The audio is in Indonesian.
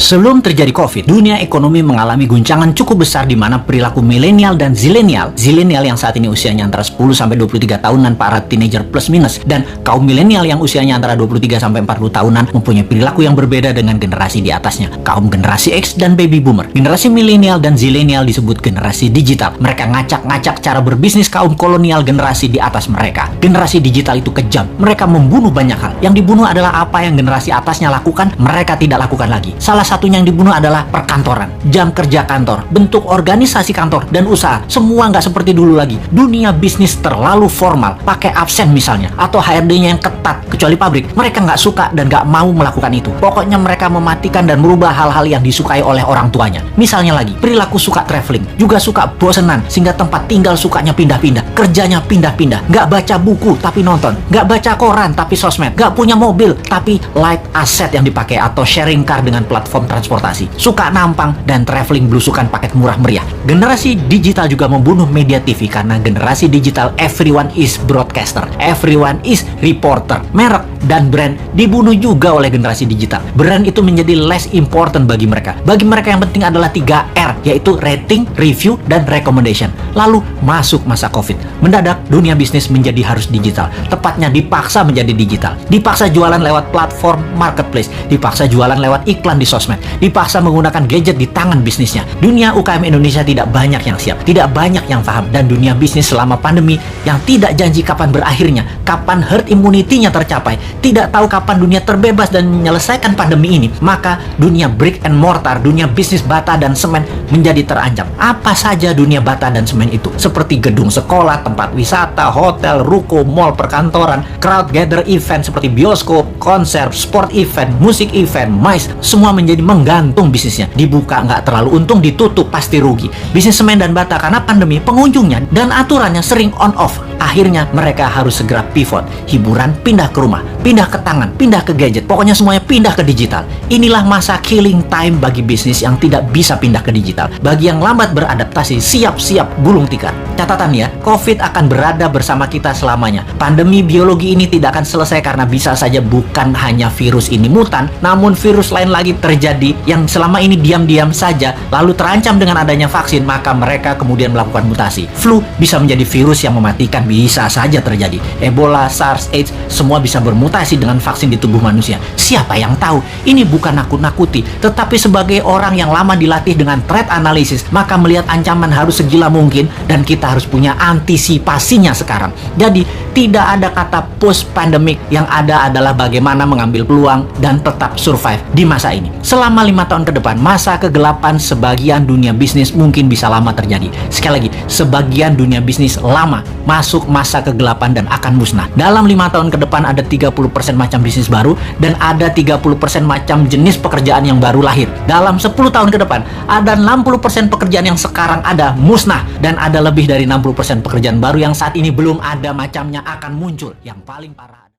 Sebelum terjadi COVID, dunia ekonomi mengalami guncangan cukup besar di mana perilaku milenial dan zilenial yang saat ini usianya antara 10 sampai 23 tahunan, para teenager plus minus, dan kaum milenial yang usianya antara 23 sampai 40 tahunan mempunyai perilaku yang berbeda dengan generasi di atasnya, kaum generasi X dan baby boomer. Generasi milenial dan zilenial disebut generasi digital. Mereka ngacak-ngacak cara berbisnis kaum kolonial generasi di atas mereka. Generasi digital itu kejam. Mereka membunuh banyak hal. Yang dibunuh adalah apa yang generasi atasnya lakukan, mereka tidak lakukan lagi. Salah satunya yang dibunuh adalah perkantoran, jam kerja kantor, bentuk organisasi kantor dan usaha. Semua nggak seperti dulu lagi. Dunia bisnis terlalu formal, pakai absen misalnya, atau HRD-nya yang ketat, kecuali pabrik. Mereka nggak suka dan nggak mau melakukan itu. Pokoknya mereka mematikan dan merubah hal-hal yang disukai oleh orang tuanya. Misalnya lagi, perilaku suka traveling, juga suka bosenan, sehingga tempat tinggal sukanya pindah-pindah, kerjanya pindah-pindah, nggak baca buku tapi nonton, nggak baca koran tapi sosmed, nggak punya mobil tapi light asset yang dipakai atau sharing car dengan platform transportasi, suka nampang dan traveling belusukan paket murah meriah. Generasi digital juga membunuh media TV karena generasi digital everyone is broadcaster, everyone is reporter. Merek dan brand dibunuh juga oleh generasi digital. Brand itu menjadi less important bagi mereka. Bagi mereka yang penting adalah 3R, yaitu rating, review, dan recommendation. Lalu masuk masa COVID. Mendadak dunia bisnis menjadi harus digital. Tepatnya dipaksa menjadi digital. Dipaksa jualan lewat platform marketplace, dipaksa jualan lewat iklan di sosmed, dipaksa menggunakan gadget di tangan bisnisnya. Dunia UKM Indonesia tidak banyak yang siap, tidak banyak yang paham, dan dunia bisnis selama pandemi yang tidak janji kapan berakhirnya, kapan herd immunity-nya tercapai, tidak tahu kapan dunia terbebas dan menyelesaikan pandemi ini, maka dunia brick and mortar, dunia bisnis bata dan semen menjadi terancam. Apa saja dunia bata dan semen itu? Seperti gedung sekolah, tempat wisata, hotel, ruko, mall, perkantoran, crowd gather event seperti bioskop, konser, sport event, musik event, MICE, semua menjadi menggantung bisnisnya. Dibuka nggak terlalu untung, ditutup pasti rugi. Bisnis semen dan bata karena pandemi, pengunjungnya dan aturannya sering on off. Akhirnya mereka harus segera pivot. Hiburan pindah ke rumah, pindah ke tangan, pindah ke gadget. Pokoknya semuanya pindah ke digital. Inilah masa killing time bagi bisnis yang tidak bisa pindah ke digital. Bagi yang lambat beradaptasi, siap-siap gulung tikar. Catatan ya, COVID akan berada bersama kita selamanya. Pandemi biologi ini tidak akan selesai karena bisa saja bukan hanya virus ini mutan, namun virus lain lagi terjadi yang selama ini diam-diam saja, lalu terancam dengan adanya vaksin, maka mereka kemudian melakukan mutasi. Flu bisa menjadi virus yang mematikan, bisa saja terjadi. Ebola, SARS, AIDS, semua bisa bermutasi dengan vaksin di tubuh manusia. Siapa yang tahu? Ini bukan nakut-nakuti, tetapi sebagai orang yang lama dilatih dengan threat analysis, maka melihat ancaman harus segila mungkin dan kita harus punya antisipasinya sekarang. Jadi, tidak ada kata post-pandemic, yang ada adalah bagaimana mengambil peluang dan tetap survive di masa ini. Selama 5 tahun ke depan, masa kegelapan sebagian dunia bisnis mungkin bisa lama terjadi. Sekali lagi, sebagian dunia bisnis lama masuk masa kegelapan dan akan musnah. Dalam 5 tahun ke depan ada 30% macam bisnis baru dan ada 30% macam jenis pekerjaan yang baru lahir. Dalam 10 tahun ke depan ada 60% pekerjaan yang sekarang ada musnah dan ada lebih dari 60% pekerjaan baru yang saat ini belum ada macamnya akan muncul. Yang paling parah